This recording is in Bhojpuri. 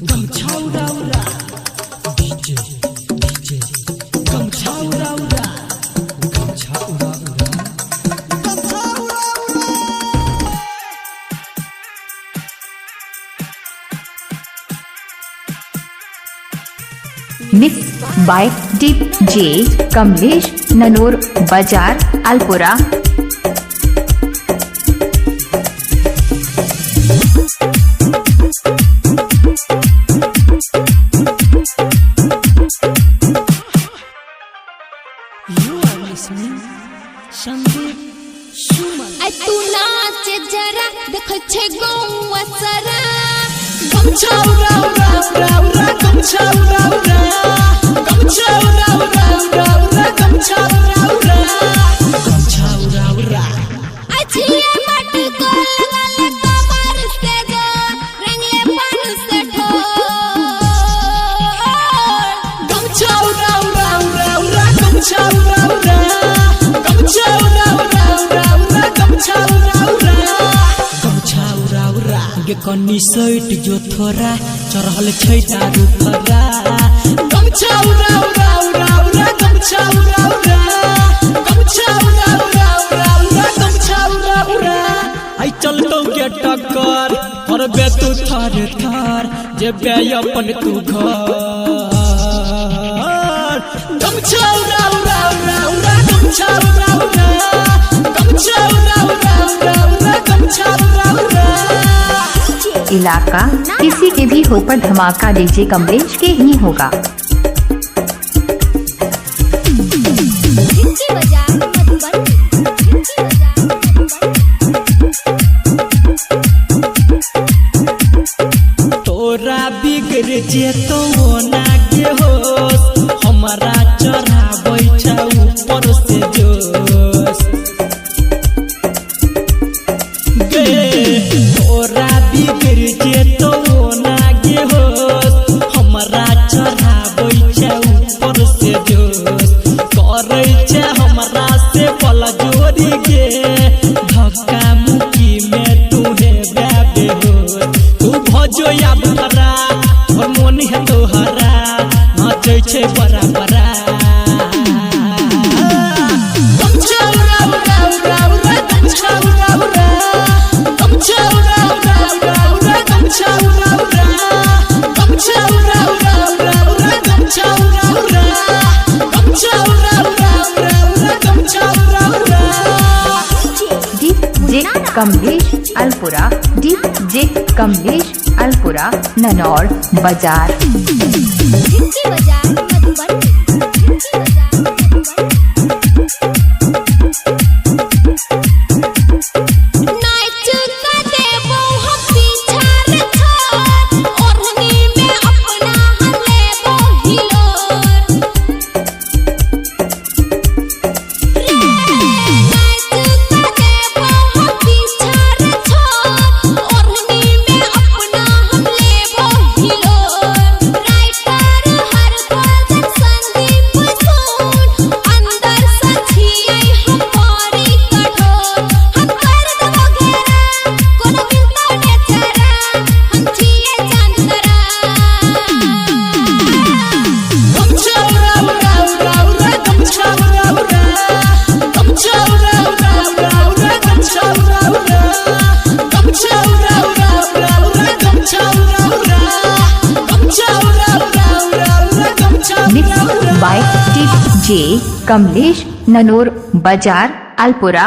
गमछा उड़ा उड़ा डीजे डीजे गमछा उड़ा उड़ा गमछा उड़ा उड़ा गमछा उड़ा उड़ा। मिक्स बाय डीजे कमलेश ननोर बाजार Alpura. You are listening Sandeep Suman. तू नाच जरा देख छे गौवा सरा गमछा उड़ा उड़ा उड़ा उड़ा गमछा उड़ा उड़ा गमछा उड़ा उड़ा उड़ा उड़ा गमछा उड़ा उड़ा गमछा उड़ा उड़ा। अछिया बट गोल गल कमर से गो रंगले पान से ठोर गमछा उड़ा उड़ा उड़ा उड़ा गमछा उड़ा उड़ा गमछा उड़ा उड़ा उड़ा उड़ा गमछा उड़ा उड़ा गमछा उड़ा उड़ा। गे कन्नी सैट जो थोड़ा चढ़ल छै दारू फरा गमछा उड़ा उड़ा उड़ा उड़ा गमछा उड़ा उड़ा गमछा उड़ा उड़ा उड़ा उड़ा गमछा उड़ा उड़ा। आई चलतो के टक्कर और बे तू थार थार जे बे अपन तू घर गमछा उड़ा उड़ा उड़ा उड़ा गमछा उड़ा उड़ा गमछा उड़ा उड़ा उड़ा उड़ा गमछा उड़ा उड़ा। इलाका किसी के भी हो पर धमाका डीजे कमलेश के ही होगा। जिंदगी बजा मधुबनी जिंदगी बजा मधुबनी। तोरा बिगड़ जेतो ना के होश हमारा चढ़ाबै छौ ऊपर से जोश गे तोरा बिगड़ जेतो ना के होश हमारा चढ़ाबै छौ ऊपर से जोश करै छै हमरा से बल जोड़ी गे धक्का मुक्की में तू हेबे बेहोश तू भजो या भरा और मन है तोहरा नाचै छै बड़ा बड़ा गमछा उड़ा उड़ा उड़ा उड़ा गमछा उड़ा उड़ा गमछा उड़ा उड़ा उड़ा उड़ा गमछा उड़ा उड़ा गमछा उड़ा उड़ा उड़ा उड़ा गमछा उड़ा उड़ा गमछा उड़ा उड़ा उड़ा उड़ा गमछा उड़ा उड़ा। डीजे कमलेश अलपुरा डीजे कमलेश अलपुरा ननौर बाजार। जिंदगी बजा मधुबनी जिंदगी बजा मधुबनी। नाच का देबो हम पीछा रे छोर ओढ़नी में अपना हम लेबो हिलोर नाच का देबो हम पीछा रे छोर ओढ़नी में अपना हम लेबो हिलोर। राइटर हर भजन संदीप सुन अंदर सचिए हमारी कठोर हम कर देबो घेरा कोनो मिलता बेचारा हम जिए चंदरा। गमछा उड़ा उड़ा उड़ा उड़ा गमछा उड़ा उड़ा गमछा उड़ा उड़ा उड़ा उड़ा गमछा उड़ा उड़ा गमछा उड़ा उड़ा उड़ा उड़ा गमछा उड़ा उड़ा गमछा उड़ा उड़ा उड़ा उड़ा गमछा उड़ा मिक्स उड़ा। बाय डीजे कमलेश ननोर बाजार अलपुरा।